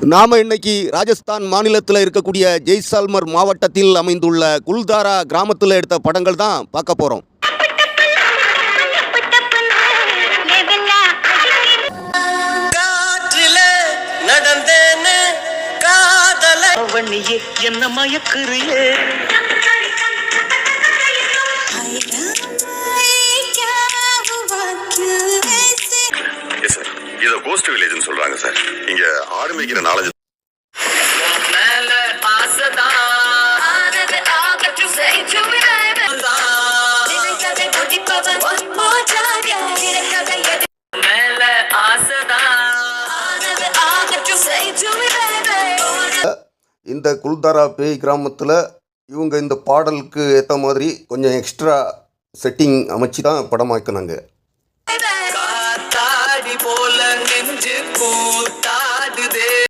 நாம் இன்னைக்கு ராஜஸ்தான் மாநிலத்தில் இருக்கக்கூடிய ஜெய்சால்மர் மாவட்டத்தில் அமைந்துள்ள குல்தாரா கிராமத்தில் எடுத்த படங்கள் தான் பார்க்க போகிறோம். என்ன மயக்குறியே இத கோஸ்ட் வில்லேஜ்னு சொல்றாங்க சார். இங்க ஆடு மேய்க்கிற 4 இந்த குல்தாரா பேய் கிராமத்தில் இவங்க இந்த பாடலுக்கு ஏற்ற மாதிரி கொஞ்சம் எக்ஸ்ட்ரா செட்டிங் அமைச்சு தான் படமாக்கினாங்க.